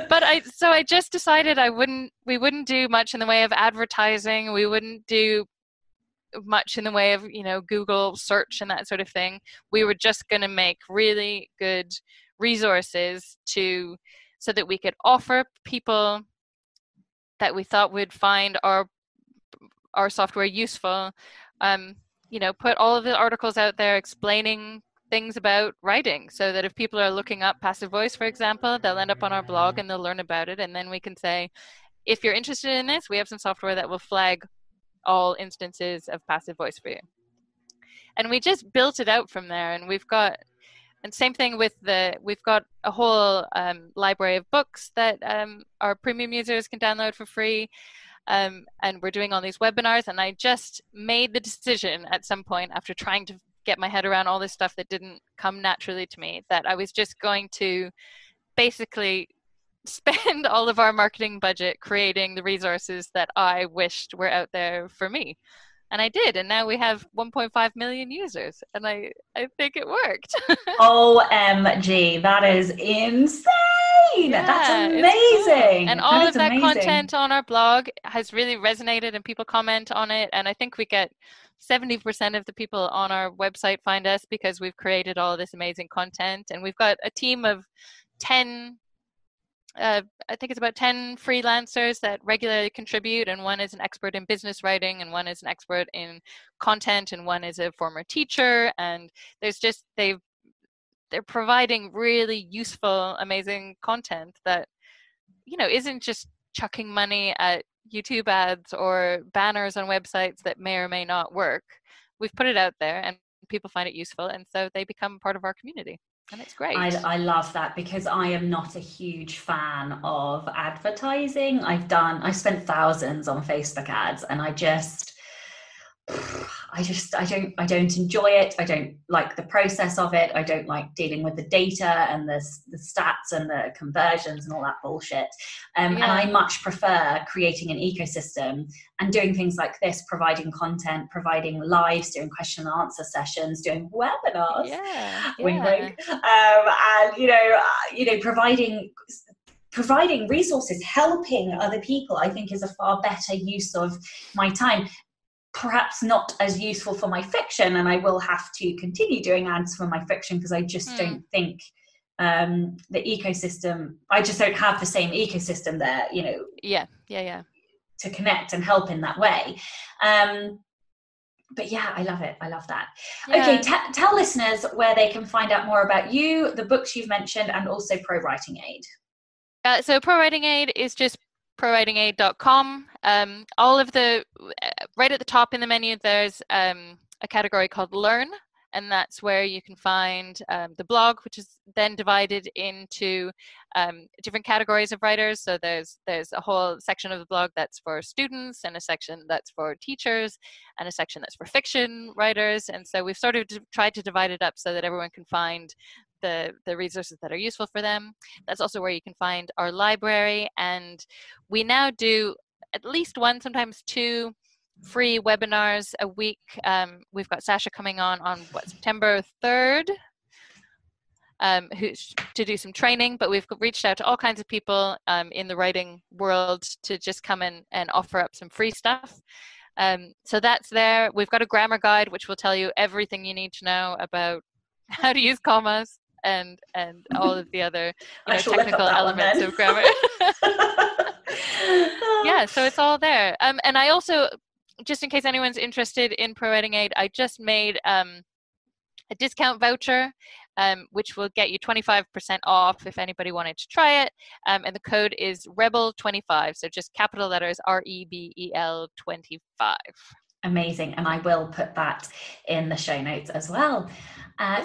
B: But I just decided we wouldn't do much in the way of advertising. We wouldn't do much in the way of, Google search and that sort of thing. We were just going to make really good resources so that we could offer people that we thought would find our software useful. Put all of the articles out there explaining things about writing, so that if people are looking up passive voice, for example, they'll end up on our blog and they'll learn about it. And then we can say, if you're interested in this, we have some software that will flag all instances of passive voice for you. And we just built it out from there. And same thing with we've got a whole library of books that our premium users can download for free. And we're doing all these webinars. And I just made the decision at some point, after trying to get my head around all this stuff that didn't come naturally to me, that I was just going to basically spend all of our marketing budget creating the resources that I wished were out there for me. And I did, and now we have 1.5 million users, and I think it worked.
A: OMG, that is insane! Yeah, that's amazing!
B: Cool. And all of that content on our blog has really resonated, and people comment on it, and I think we get 70% of the people on our website find us because we've created all this amazing content, and we've got a team of 10 I think it's about 10 freelancers that regularly contribute, and one is an expert in business writing, and one is an expert in content, and one is a former teacher. And they're providing really useful, amazing content that, isn't just chucking money at YouTube ads or banners on websites that may or may not work. We've put it out there and people find it useful, and so they become part of our community. And it's great.
A: I love that, because I am not a huge fan of advertising. I spent thousands on Facebook ads, and I don't enjoy it. I don't like the process of it. I don't like dealing with the data and the stats and the conversions and all that bullshit. And I much prefer creating an ecosystem and doing things like this, providing content, providing lives, doing question and answer sessions, doing webinars, wink, wink, and providing resources, helping other people, I think is a far better use of my time. Perhaps not as useful for my fiction, and I will have to continue doing ads for my fiction, because I just don't think the ecosystem, I just don't have the same ecosystem there, to connect and help in that way. But yeah, I love it. I love that. Yeah. Okay, tell listeners where they can find out more about you, the books you've mentioned, and also ProWritingAid.
B: So ProWritingAid is just ProWritingAid.com. All of right at the top in the menu, there's a category called Learn, and that's where you can find the blog, which is then divided into different categories of writers. So there's a whole section of the blog that's for students, and a section that's for teachers, and a section that's for fiction writers. And so we've sort of tried to divide it up so that everyone can find the resources that are useful for them. That's also where you can find our library, and we now do at least one, sometimes two free webinars a week. We've got Sacha coming on September 3rd to do some training, but we've reached out to all kinds of people in the writing world to just come in and offer up some free stuff. So that's there. We've got a grammar guide which will tell you everything you need to know about how to use commas and all of the other technical elements of grammar. Yeah, so it's all there. And I also, just in case anyone's interested in ProWritingAid, I just made a discount voucher, which will get you 25% off if anybody wanted to try it. And the code is REBEL25, so just capital letters REBEL 25.
A: Amazing, and I will put that in the show notes as well.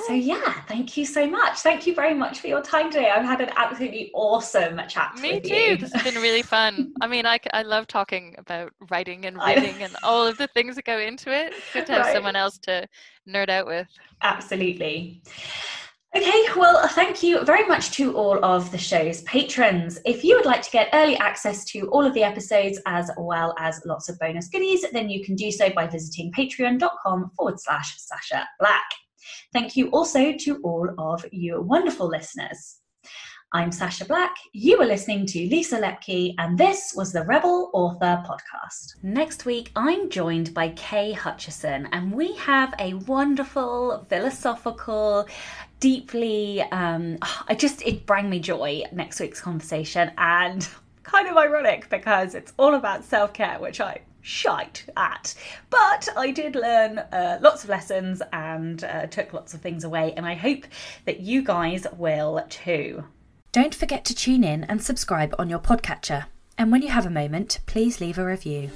A: So yeah, thank you so much. Thank you very much for your time today. I've had an absolutely awesome chat with you.
B: Me too. This has been really fun. I mean, I love talking about writing and reading and all of the things that go into it. It's good to have someone else to nerd out with.
A: Absolutely. Okay, well, thank you very much to all of the show's patrons. If you would like to get early access to all of the episodes as well as lots of bonus goodies, then you can do so by visiting patreon.com/Sacha Black. Thank you also to all of you wonderful listeners. I'm Sacha Black, you were listening to Lisa Lepki, and this was the Rebel Author Podcast. Next week, I'm joined by Kay Hutchison, and we have a wonderful, philosophical, deeply, it brought me joy, next week's conversation, and kind of ironic because it's all about self-care, which I shite at, but I did learn lots of lessons and took lots of things away, and I hope that you guys will too. Don't forget to tune in and subscribe on your podcatcher. And when you have a moment, please leave a review.